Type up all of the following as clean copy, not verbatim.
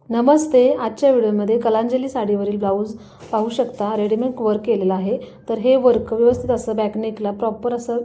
नमस्ते. आजच्या व्हिडिओमध्ये कलांजली साडीवरील ब्लाऊज पाहू शकता. रेडीमेड वर्क केलेलं आहे. तर हे वर्क व्यवस्थित असं बॅकनेकला प्रॉपर असं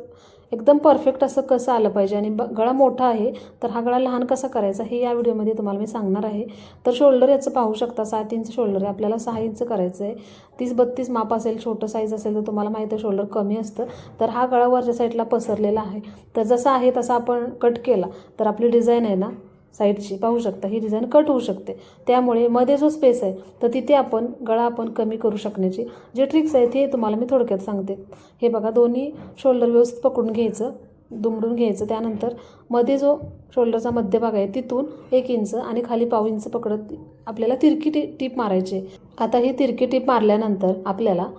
एकदम परफेक्ट असं कसं आलं पाहिजे आणि गळा मोठा आहे तर हा गळा लहान कसा करायचा हे या व्हिडिओमध्ये तुम्हाला मी सांगणार आहे. तर शोल्डर याचं पाहू शकता. 7 इंच शोल्डर आहे. आपल्याला 6 इंच करायचं आहे. 30-32 माप असेल, छोटं साईज असेल तर तुम्हाला माहिती आहे शोल्डर कमी असतं. तर हा गळा वरच्या साईडला पसरलेला आहे. तर जसा आहे तसा आपण कट केला तर आपली डिझाईन आहे ना साईडची पाहू शकता, ही डिझाईन कट होऊ शकते. त्यामुळे मध्ये जो स्पेस आहे तर तिथे आपण गळा कमी करू शकण्याची जे ट्रिक्स आहेत हे तुम्हाला मी थोडक्यात सांगते. हे बघा, दोन्ही शोल्डर व्यवस्थित पकडून घ्यायचं, दुमडून घ्यायचं. त्यानंतर मध्ये जो शोल्डरचा मध्यभाग आहे तिथून 1 इंच आणि खाली पाव इंच पकडत आपल्याला तिरकी टीप मारायची. आता ही तिरकी टीप मारल्यानंतर आपल्याला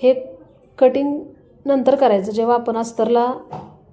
हे कटिंग नंतर करायचं. जेव्हा आपण अस्तरला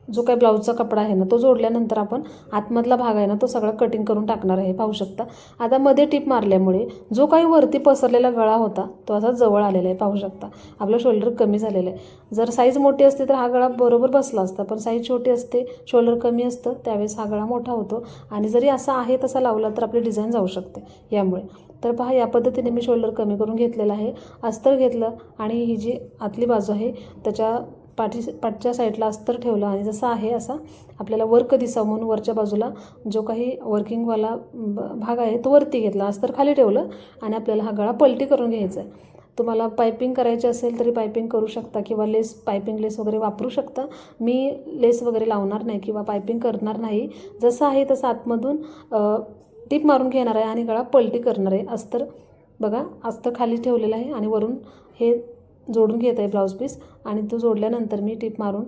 जो काही ब्लाऊजचा कपडा आहे ना तो जोडल्यानंतर आपण आतमधला भाग आहे ना तो सगळा कटिंग करून टाकणार आहे. पाहू शकता. आता मध्ये टीप मारल्यामुळे जो काही वरती पसरलेला गळा होता तो असा जवळ आलेला आहे. पाहू शकता आपलं शोल्डर कमी झालेलं आहे. जर साईज मोठी असते तर हा गळा बरोबर बसला असता, पण साईज छोटी असते, शोल्डर कमी असतं, त्यावेळेस हा गळा मोठा होतो आणि जरी असा आहे तसा लावला तर आपली डिझाईन जाऊ शकते यामुळे. तर पहा, या पद्धतीने मी शोल्डर कमी करून घेतलेला आहे. अस्तर घेतलं आणि ही जी आतली बाजू आहे त्याच्या पाठच्या साईडला अस्तर ठेवलं आणि जसा आहे असा आपल्याला वर्क दिसावं म्हणून वरच्या बाजूला जो काही वर्किंगवाला भाग आहे तो वरती घेतला, अस्तर खाली ठेवलं आणि आपल्याला हा गळा पलटी करून घ्यायचा आहे. तुम्हाला पायपिंग करायची असेल तरी पायपिंग करू शकता किंवा पायपिंग लेस वगैरे वापरू शकता. मी लेस वगैरे लावणार नाही किंवा पायपिंग करणार नाही. जसं आहे तसं आतमधून टीप मारून घेणार आहे आणि गळा पलटी करणार आहे. अस्तर बघा, अस्तर खाली ठेवलेलं आहे आणि वरून हे जोडून घेत आहे ब्लाऊज पीस आणि तो जोडल्यानंतर मी टीप मारून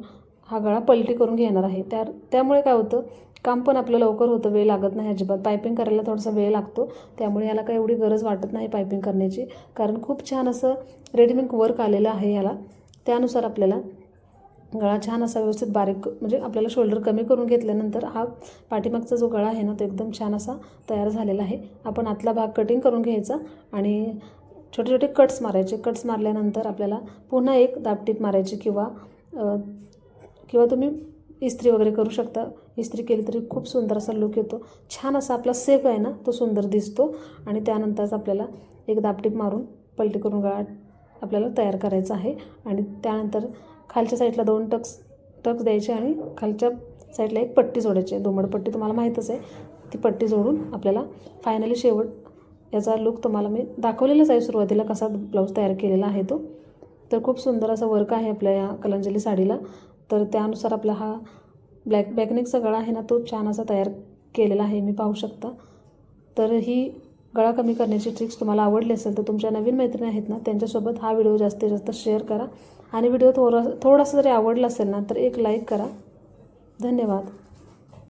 हा गळा पलटी करून घेणार आहे. त्यामुळे काय होतं, काम पण आपलं लवकर होतं, वेळ लागत नाही अजिबात. पायपिंग करायला थोडासा वेळ लागतो, त्यामुळे ह्याला काही एवढी गरज वाटत नाही पायपिंग करण्याची, कारण खूप छान असं रेडीमेड वर्क आलेलं आहे ह्याला. त्यानुसार आपल्याला गळा छान असा व्यवस्थित बारीक, म्हणजे आपल्याला शोल्डर कमी करून घेतल्यानंतर हा पाठीमागचा जो गळा आहे ना तो एकदम छान असा तयार झालेला आहे. आपण आतला भाग कटिंग करून घ्यायचा आणि छोटे छोटे कट्स मारायचे. कट्स मारल्यानंतर आपल्याला पुन्हा एक दाबटीप मारायची किंवा तुम्ही इस्त्री वगैरे करू शकता. इस्त्री केली तरी खूप सुंदर असा लुक येतो. छान असा आपला सेफ आहे ना तो सुंदर दिसतो. आणि त्यानंतरच आपल्याला एक दाबटीप मारून पलटी करून गळा आपल्याला तयार करायचा आहे. आणि त्यानंतर खालच्या साईडला 2 टक्स द्यायचे आणि खालच्या साईडला एक पट्टी जोडायची. दुमड पट्टी तुम्हाला माहीतच आहे. ती पट्टी जोडून आपल्याला फायनली शेवट याचा लुक तुम्हाला मी दाखवलेलाच आहे सुरुवातीला कसा ब्लाऊज तयार केलेला आहे तो. तर खूप सुंदर असा वर्क आहे आपल्या या कलांजली साडीला. तर त्यानुसार आपला हा बॅकनेकचा गळा आहे ना तो छान असा तयार केलेला आहे, मी पाहू शकता. तर ही गळा कमी करण्याची ट्रिक्स तुम्हाला आवडली असेल तर तुमच्या नवीन मैत्रिणी आहेत ना त्यांच्यासोबत हा व्हिडिओ जास्तीत जास्त शेअर करा आणि व्हिडिओ थोडासा जरी आवडला असेल ना तर एक लाईक करा. धन्यवाद.